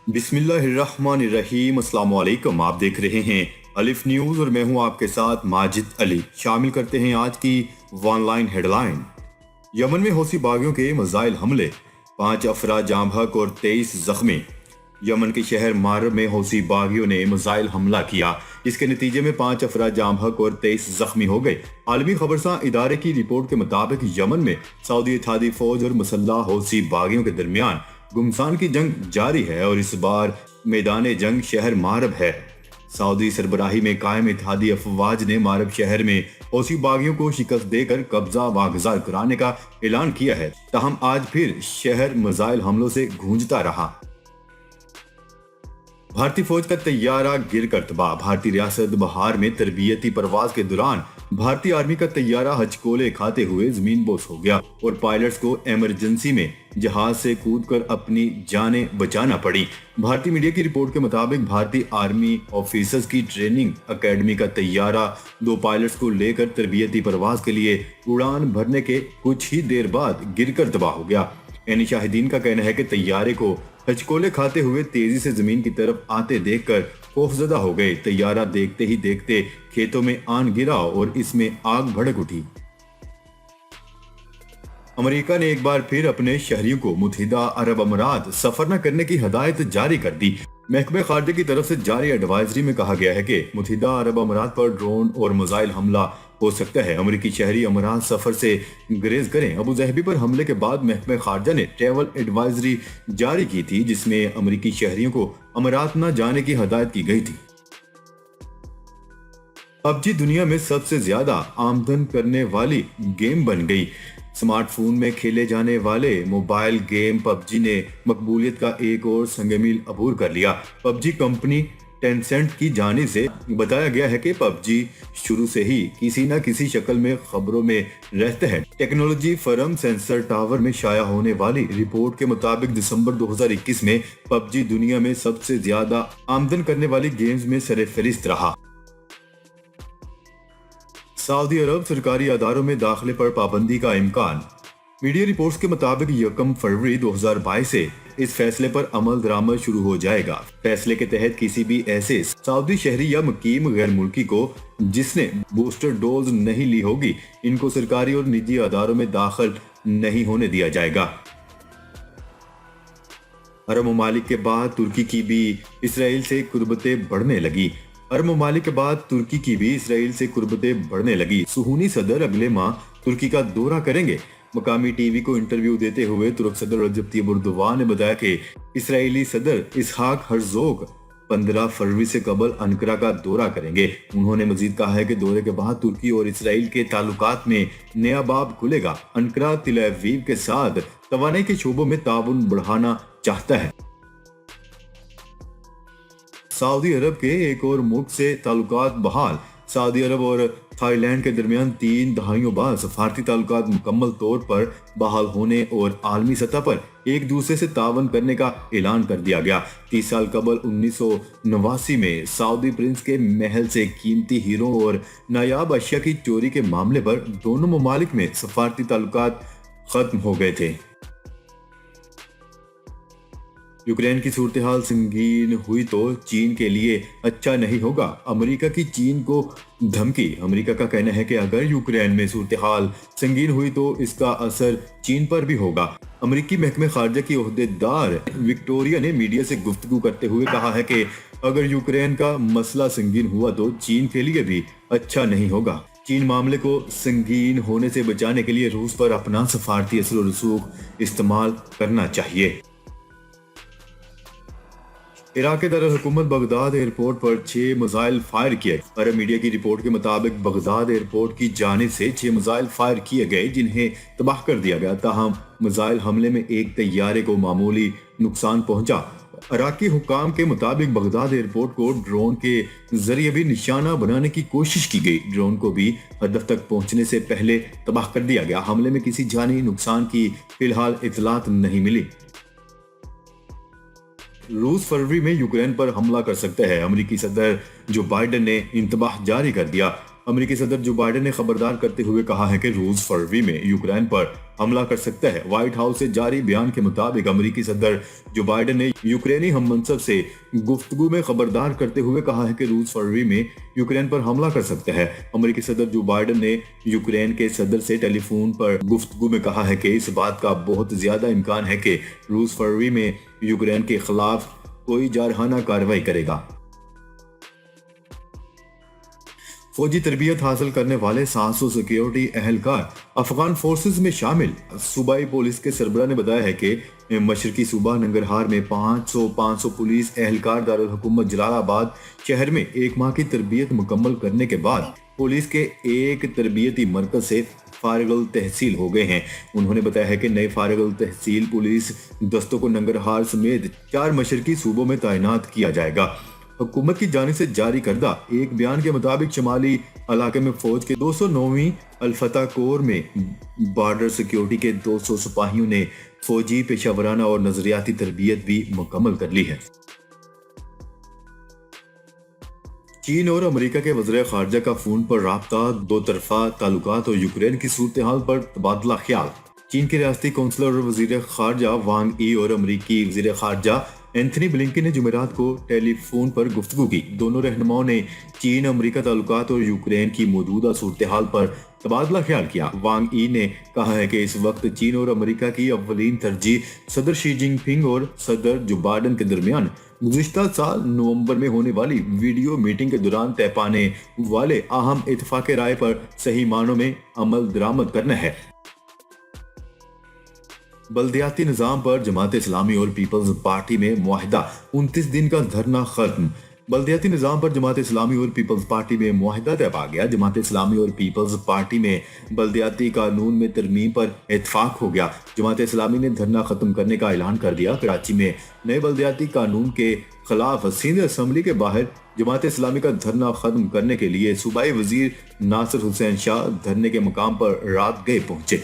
بسم اللہ الرحمن الرحیم۔ السلام علیکم، آپ دیکھ رہے ہیں الف نیوز اور میں ہوں آپ کے ساتھ ماجد علی۔ شامل کرتے ہیں آج کی ون لائن ہیڈ لائن۔ یمن میں حوثی باغیوں کے میزائل حملے، 5 افراد جاں بحق اور 23 زخمی۔ یمن کے شہر مارب میں حوثی باغیوں نے میزائل حملہ کیا، اس کے نتیجے میں 5 افراد جاں بحق اور 23 زخمی ہو گئے۔ عالمی خبرساں ادارے کی رپورٹ کے مطابق یمن میں سعودی اتحادی فوج اور مسلح حوثی باغیوں کے درمیان گمسان کی جنگ جاری ہے اور اس بار میدان جنگ شہر مارب ہے۔ سعودی سربراہی میں قائم اتحادی افواج نے مارب شہر میں حوثی باغیوں کو شکست دے کر قبضہ واگزار کرانے کا اعلان کیا ہے، تاہم آج پھر شہر میزائل حملوں سے گونجتا رہا۔ بھارتی فوج کا طیارہ گر کر تباہ۔ بھارتی ریاست بہار میں تربیتی پرواز کے دوران بھارتی آرمی کا طیارہ ہچکولے کھاتے ہوئے زمین بوس ہو گیا اور پائلٹس کو ایمرجنسی میں جہاز سے کود کر اپنی جانیں بچانا پڑی۔ بھارتی میڈیا کی رپورٹ کے مطابق بھارتی آرمی آفیسرز کی ٹریننگ اکیڈمی کا طیارہ 2 پائلٹس کو لے کر تربیتی پرواز کے لیے اڑان بھرنے کے کچھ ہی دیر بعد گر کر تباہ ہو گیا۔ یعنی شاہدین کا کہنا ہے کہ طیارے کو ہچکولے کھاتے ہوئے تیزی سے زمین کی طرف آتے دیکھ کر خوفزدہ ہو گئے۔ طیارہ دیکھتے ہی دیکھتے کھیتوں میں آن گرا اور اس میں آگ بھڑک اٹھی۔ امریکہ نے ایک بار پھر اپنے شہریوں کو متحدہ عرب امارات سفر نہ کرنے کی ہدایت جاری کر دی۔ محکمہ خارجہ کی طرف سے جاری ایڈوائزری میں کہا گیا ہے کہ متحدہ عرب امارات پر ڈرون اور میزائل حملہ ہو سکتا ہے۔ امریکی شہری امارات سفر سے گریز کریں۔ ابو ظہبی پر حملے کے بعد محکمہ خارجہ نے ٹریول ایڈوائزری جاری کی تھی، جس میں امریکی شہریوں کو امارات نہ جانے کی ہدایت کی گئی تھی۔ پب جی دنیا میں سب سے زیادہ آمدن کرنے والی گیم بن گئی۔ سمارٹ فون میں کھیلے جانے والے موبائل گیم پب جی نے مقبولیت کا ایک اور سنگ میل عبور کر لیا۔ پب جی کمپنی ٹینسنٹ کی جانب سے بتایا گیا ہے کہ پب جی شروع سے ہی کسی نہ کسی شکل میں خبروں میں رہتا ہے۔ ٹیکنالوجی فرم سینسر ٹاور میں شائع ہونے والی رپورٹ کے مطابق دسمبر 2021 میں پب جی دنیا میں سب سے زیادہ آمدن کرنے والی گیمز میں سر فہرست رہا۔ سعودی عرب سرکاری اداروں میں داخلے پر پابندی کا امکان۔ میڈیا رپورٹس کے مطابق 1 فروری 2022 سے اس فیصلے پر عمل درآمد شروع ہو جائے گا۔ فیصلے کے تحت کسی بھی ایسے سعودی شہری یا مقیم غیر ملکی کو جس نے بوسٹر ڈوز نہیں لی ہوگی، ان کو سرکاری اور نجی اداروں میں داخل نہیں ہونے دیا جائے گا۔ عرب ممالک کے بعد ترکی کی بھی اسرائیل سے قربتیں بڑھنے لگی۔ عرب ممالک کے بعد ترکی کی بھی اسرائیل سے قربتیں بڑھنے لگی۔ صہیونی صدر اگلے ماہ ترکی کا دورہ کریں گے۔ مقامی ٹی وی کو انٹرویو دیتے ہوئے ترک صدر رجب طیب اردوغان نے بتایا کہ اسرائیلی صدر اسحاق ہرزوگ 15 فروری سے قبل انقرہ کا دورہ کریں گے۔ انہوں نے مزید کہا ہے کہ دورے کے بعد ترکی اور اسرائیل کے تعلقات میں نیا باب کھلے گا۔ انقرہ تل ابیب کے ساتھ توانائی کے شعبوں میں تعاون بڑھانا چاہتا ہے۔ سعودی عرب کے ایک اور ملک سے تعلقات بحال۔ سعودی عرب اور تھائی لینڈ کے درمیان 3 دہائیوں بعد سفارتی تعلقات مکمل طور پر بحال ہونے اور عالمی سطح پر ایک دوسرے سے تعاون کرنے کا اعلان کر دیا گیا۔ 30 سال قبل 1989 میں سعودی پرنس کے محل سے قیمتی ہیروں اور نایاب اشیاء کی چوری کے معاملے پر دونوں ممالک میں سفارتی تعلقات ختم ہو گئے تھے۔ یوکرین کی صورتحال سنگین ہوئی تو چین کے لیے اچھا نہیں ہوگا۔ امریکہ کی چین کو دھمکی۔ امریکہ کا کہنا ہے کہ اگر یوکرین میں صورتحال سنگین ہوئی تو اس کا اثر چین پر بھی ہوگا۔ امریکی محکمہ خارجہ کی عہدیدار وکٹوریا نے میڈیا سے گفتگو کرتے ہوئے کہا ہے کہ اگر یوکرین کا مسئلہ سنگین ہوا تو چین کے لیے بھی اچھا نہیں ہوگا۔ چین معاملے کو سنگین ہونے سے بچانے کے لیے روس پر اپنا سفارتی اثر و رسوخ استعمال کرنا چاہیے۔ عراق کے دارالحکومت بغداد ایئرپورٹ پر 6 میزائل فائر کیے۔ عرب میڈیا کی رپورٹ کے مطابق بغداد ایئرپورٹ کی جانب سے 6 میزائل فائر کیے گئے، جنہیں تباہ کر دیا گیا، تاہم میزائل حملے میں ایک طیارے کو معمولی نقصان پہنچا۔ عراقی حکام کے مطابق بغداد ایئرپورٹ کو ڈرون کے ذریعے بھی نشانہ بنانے کی کوشش کی گئی۔ ڈرون کو بھی ہدف تک پہنچنے سے پہلے تباہ کر دیا گیا۔ حملے میں کسی جانی نقصان کی فی الحال اطلاعات نہیں ملی۔ روس فروری میں یوکرین پر حملہ کر سکتا ہے۔ امریکی صدر جو بائیڈن نے انتباہ جاری کر دیا۔ امریکی صدر جو بائیڈن نے خبردار کرتے ہوئے کہا ہے کہ روس فروری میں یوکرین پر हमला कर सकता है। व्हाइट हाउस से जारी बयान के मुताबिक अमेरिकी सदर जो बाइडेन ने यूक्रेनी हम मनसब से गुफ्तगू में खबरदार करते हुए कहा है कि रूस फरवरी में यूक्रेन पर हमला कर सकता है। अमेरिकी सदर जो बाइडेन ने यूक्रेन के सदर से टेलीफोन पर गुफ्तगू में कहा है कि इस बात का बहुत ज्यादा इम्कान है कि रूस फरवरी में यूक्रेन के खिलाफ कोई जारहाना कार्रवाई करेगा। फौजी तरबियत हासिल करने वाले 700 सिक्योरिटी अहलकार अफगान फोर्सेस में शामिल। सूबाई पुलिस के सरबराह ने बताया है कि मशरकी सूबा नंगरहार में 500 पुलिस अहलकार दारुल हुकूमत जलालाबाद शहर में एक माह की तरबियत मुकम्मल करने के बाद पुलिस के एक तरबियती मरकज से फारिगुल तहसील हो गए हैं। उन्होंने बताया है कि नए फारिगुल तहसील पुलिस दस्तों को नंगरहार समेत 4 मशरकी सूबों में तैनात किया जाएगा। हुकूमत की जानिब से जारी करदा एक बयान के मुताबिक शमाली इलाके में फौज के 209वीं अल-फतह कोर में बॉर्डर सिक्योरिटी के 200 सिपाहियों ने फौजी पेशावराना और नजरियाती तरबियत भी मुकम्मल कर ली है। चीन और अमेरिका के वज़ीर ख़ारजा का फोन पर राब्ता, दो तरफा ताल्लुकात और यूक्रेन की सूरत हाल पर तबादला ख्याल। चीन के रियासती कौंसलर और वज़ीर ख़ारजा वांग ई और अमेरिकी वज़ीर ख़ारजा एंथनी ब्लिंकन ने जुमेरात को टेलीफोन पर गुफ्तगू की। दोनों रहनुमाओं ने चीन अमेरिका ताल्लुकात और यूक्रेन की मौजूदा सूरत हाल पर तबादला ख्याल किया। वांग ई ने कहा है कि इस वक्त चीन और अमेरिका की अव्वलीन तरजीह सदर शी जिनपिंग और सदर जो बाइडेन के दरमियान गुज़िश्ता साल नवंबर में होने वाली वीडियो मीटिंग के दौरान तय पाने वाले अहम इत्तेफाक राय पर सही मानों में अमल दरामद करना है। बल्दियाती निज़ाम पर जमात इस्लामी और पीपल्स पार्टी में मुआहिदा, 29 दिन का धरना खत्म। बल्दियाती निज़ाम पर जमात इस्लामी और पीपल्स पार्टी में मुआहिदा तय पा गया। जमात इस्लामी और पीपल्स पार्टी में बल्दियाती कानून में तरमीम पर इत्तफाक हो गया। जमात इस्लामी ने धरना खत्म करने का ऐलान कर दिया। कराची में नए बल्दियाती कानून के खिलाफ सिंध असम्बली के बाहर जमात इस्लामी का धरना खत्म करने के लिए सूबाई वजीर नासिर हुसैन शाह धरने के मुकाम पर रात गए पहुंचे।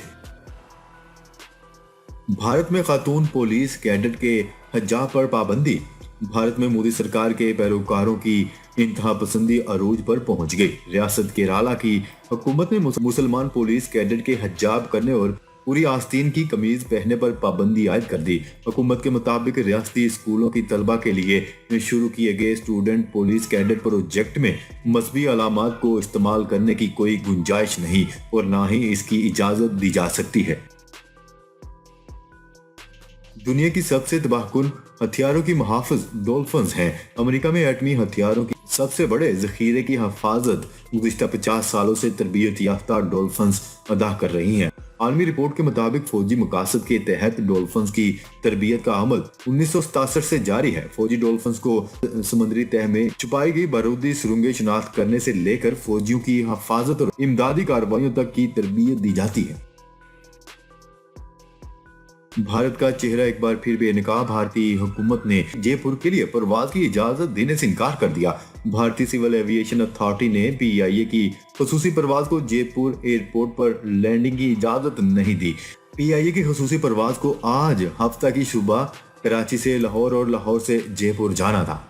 भारत में खातून पुलिस कैडेट के हिजाब पर पाबंदी। भारत में मोदी सरकार के पैरोकारों की इंतहा पसंदी अरूज पर पहुंच गई। रियासत केरला की हुकूमत ने मुसलमान पुलिस कैडेट के हिजाब करने और पूरी आस्तीन की कमीज पहनने पर पाबंदी आयद कर दी। हुकूमत के मुताबिक रियासती स्कूलों की तलबा के लिए शुरू किए गए स्टूडेंट पुलिस कैडेट प्रोजेक्ट में मजहबी अलामात को इस्तेमाल करने की कोई गुंजाइश नहीं और न ही इसकी इजाजत दी जा सकती है। दुनिया की सबसे तबाहकुन हथियारों की मुहाफिज डॉल्फिन्स हैं। अमेरिका में एटमी हथियारों की सबसे बड़े जखीरे की हिफाजत गुज़िश्ता 50 सालों से तरबियत याफ्ता डॉल्फिन्स अदा कर रही हैं। आलमी रिपोर्ट के मुताबिक फौजी मकासद के तहत डॉल्फिन्स की तरबियत का अमल 1967 से जारी है। फौजी डॉल्फिन्स को समुद्री तह में छुपाई गई बारूदी सुरंगें शिनाख्त करने से लेकर फौजियों की हिफाजत और इमदादी कार्रवाइयों तक की तरबियत दी जाती है। भारत का चेहरा एक बार फिर बेनकाब। भारतीय हुकूमत ने जयपुर के लिए परवाज की इजाजत देने से इनकार कर दिया। भारतीय सिविल एविएशन अथॉरिटी ने PIA की खसूसी परवाज को जयपुर एयरपोर्ट पर लैंडिंग की इजाजत नहीं दी। PIA की खसूसी परवाज को आज हफ्ता की सुबह कराची से लाहौर और लाहौर से जयपुर जाना था।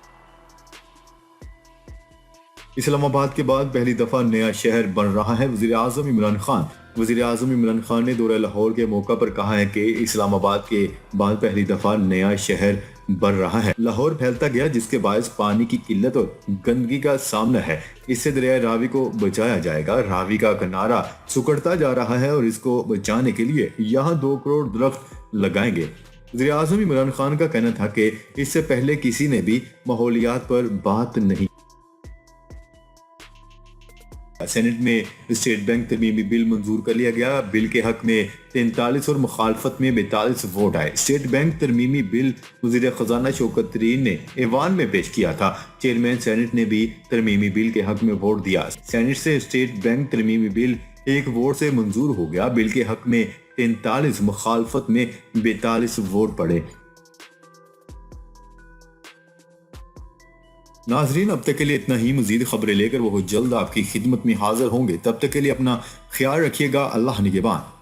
इस्लामाबाद के बाद पहली दफा नया शहर बन रहा है वजीर आजम इमरान खान। वजीर आजम इमरान खान ने दौरा लाहौर के मौका पर कहा है कि इस्लामाबाद के बाद पहली दफा नया शहर बन रहा है। लाहौर फैलता गया जिसके बायस पानी की किल्लत और गंदगी का सामना है। इससे दरिया रावी को बचाया जाएगा। रावी का किनारा सुकड़ता जा रहा है और इसको बचाने के लिए यहाँ 2 करोड़ दरख्त लगाएंगे। वज़ीर आज़म इमरान खान का कहना था कि इससे पहले किसी ने भी माहौलियात पर बात नहीं। सेनेट में स्टेट बैंक तरमीमी बिल मंजूर कर लिया गया। बिल के हक में 43 और मुखालफत में 42 वोट आए। स्टेट बैंक तरमीमी बिल वज़ीर खजाना शौकत तरीन ने ऐवान में पेश किया था। चेयरमैन सेनेट ने भी तरमीमी बिल के हक में वोट दिया। सेनेट से स्टेट बैंक तरमीमी बिल एक वोट से मंजूर हो गया। बिल के हक में 43, मुखालफत में 42 वोट पड़े। नाजरीन, अब तक के लिए इतना ही। मजीद खबरें लेकर वो जल्द आपकी खिदमत में हाजिर होंगे। तब तक के लिए अपना ख्याल रखिएगा। अल्लाह निगहबान।